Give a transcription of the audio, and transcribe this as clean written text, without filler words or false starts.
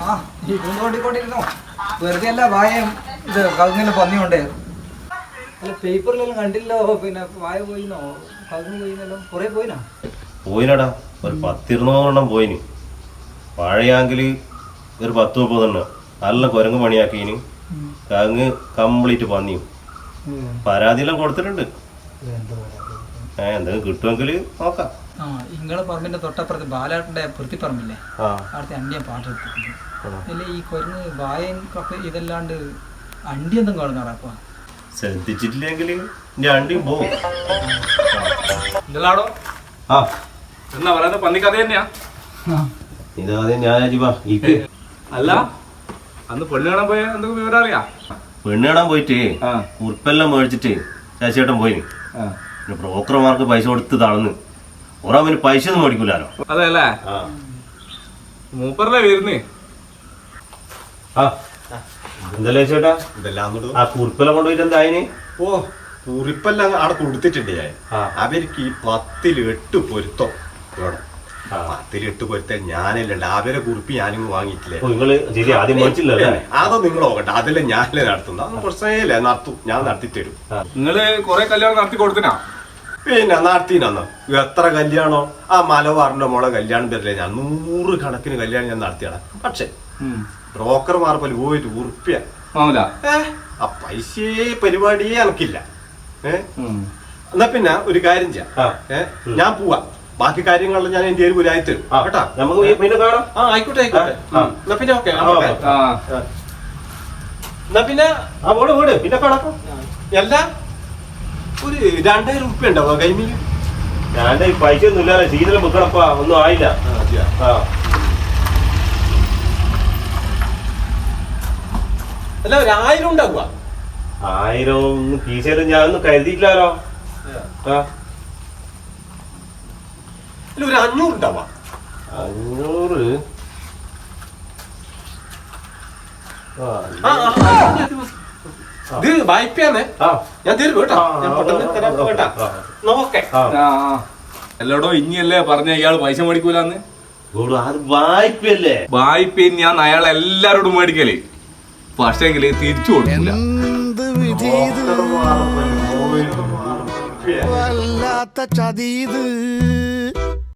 ആ ഇരുന്ന് കൊണ്ടിക്കൊണ്ടിരുന്നോ വെറുതെ അല്ല വായം ഇത് കവുങ്ങിന് പന്നിയുണ്ടേ അല്ല പേപ്പറിലെല്ലാം കണ്ടില്ലോ പിന്നെ വായ പോയിന്നോ കവുങ്ങ് പോയിന്നല്ലോ കുറെ പോയിനോ പോയിനടാ ഒരു 10-20 പോയിന് വാഴയാങ്കിൽ ഒരു 10-30 നല്ല കുരങ്ങ് പണിയാക്കിന് കവുങ്ങ് കംപ്ലീറ്റ് പന്നിയും പരാതിയെല്ലാം കൊടുത്തിട്ടുണ്ട് എന്തെങ്കിലും കിട്ടുമെങ്കിൽ നോക്കാം. ആ ഇങ്ങളെ പറമ്പിന്റെ തൊട്ടപ്പുറത്ത് ബാലാട്ടിന്റെ വൃത്തിപ്പറമ്പില്ലേ അവിടുത്തെ അണ്ടിയാൻ പാട്ടെടുത്തിട്ടുണ്ട് അല്ലേ ഈ കുരങ്ങ് വായയും കപ്പ ഇതല്ലാണ്ട് അണ്ടി എന്തും കാണുന്നാറാ ശ്രദ്ധിച്ചിട്ടില്ലെങ്കിൽ ഞാൻ അണ്ടിയും പോവും. ഇല്ലാടോ എന്നാ പറയാ പന്നിക്കഥ തന്നെയാ ഇതാദ്യം ഞാൻ അല്ല അന്ന് പെണ്ണ് കാണാൻ പോയ എന്തൊക്കെ വിവരം അറിയാ? പെണ്ണ് കാണാൻ പോയിട്ട് കുറിപ്പെല്ലാം മേടിച്ചിട്ട് ശശിയേട്ടൻ പോയിന്. പിന്നെ ബ്രോക്കർമാർക്ക് പൈസ കൊടുത്ത് തളന്ന് ഓറാമിന് പൈസ ഒന്നും മേടിക്കൂലോ. അതെ അല്ലേ മൂപ്പറല്ലേ വരുന്നേ? എന്തല്ലേ ചേട്ടാ ഇതെല്ലാം ആ കുറിപ്പെല്ലാം കൊണ്ടുപോയിട്ട് എന്തായന്? ഓ കുറിപ്പെല്ലാം അവിടെ കൊടുത്തിട്ടുണ്ട് ഞാൻ. അവർക്ക് ഈ 10-8 പൊരുത്തം വേണം. 10-8 പൊരുത്തം ഞാനല്ലേ അവരെ കുറിപ്പ് ഞാനിങ്ങ് വാങ്ങിയിട്ടില്ലേ. അതോ നിങ്ങൾ നോക്കട്ടെ അതെല്ലാം ഞാനല്ലേ നടത്തുന്നത്. അതൊന്നും പ്രശ്നമില്ല നടത്തും ഞാൻ നടത്തി തരും. നിങ്ങള് കൊറേ കല്യാണം നടത്തി കൊടുത്തിനാ? പിന്നെ നടത്തിനന്ന് എത്ര കല്യാണോ ആ മലബാറിന്റെ മോളെ കല്യാണം വരില്ലേ ഞാൻ 100 കണക്കിന് കല്യാണം ഞാൻ നടത്തിയാണ്. പക്ഷെ ബ്രോക്കർമാർ പോലെ പോയിട്ട് ഉറുപ്പിയ ആ പൈസ പരിപാടിയേ എനക്കില്ല. എന്നാ പിന്നെ ഒരു കാര്യം ചെയ്യാം, ഞാൻ പോവാ. ബാക്കി കാര്യങ്ങളിൽ ഞാൻ എന്റെ ഒരു ആയി തരും കേട്ടാ. നമുക്ക് പിന്നെ കാണാം. ആയിക്കോട്ടെ ആയിക്കോട്ടെ. എന്നാ പിന്നെ ഓക്കെ. എന്നാ പിന്നെ പിന്നെ കാണാം. എല്ലാ ഒരു 2000 ഉറുപ്പ്യ ഉണ്ടാവോ കൈമില്? ഞാൻ പൈസ ഒന്നും ഇല്ലാതെ ശീതളം വെക്കണപ്പാ ഒന്നും ആയില്ല. അല്ല ഒരു 1000 ഉണ്ടാവുക. 1000 ഫീസേലും ഞാൻ ഒന്നും കരുതിയിട്ടില്ലല്ലോ. അല്ല ഒരു 500 ഉണ്ടാവാ. 500 ഇത് വായ്പയാണേ. ഞാൻ തരും കേട്ടോ. ഞാൻ പെട്ടെന്ന് തരാം കേട്ടാ. നോക്കേ എല്ലാടോ ഇനിയല്ലേ പറഞ്ഞ ഇയാള് പൈസ മേടിക്കൂലെന്ന്? അത് വായ്പയല്ലേ? വായ്പ ഞാൻ അയാൾ എല്ലാരോടും മേടിക്കല്. പക്ഷേങ്കില് തിരിച്ചു കൊടുക്കില്ല. വല്ലാത്ത ചതീത്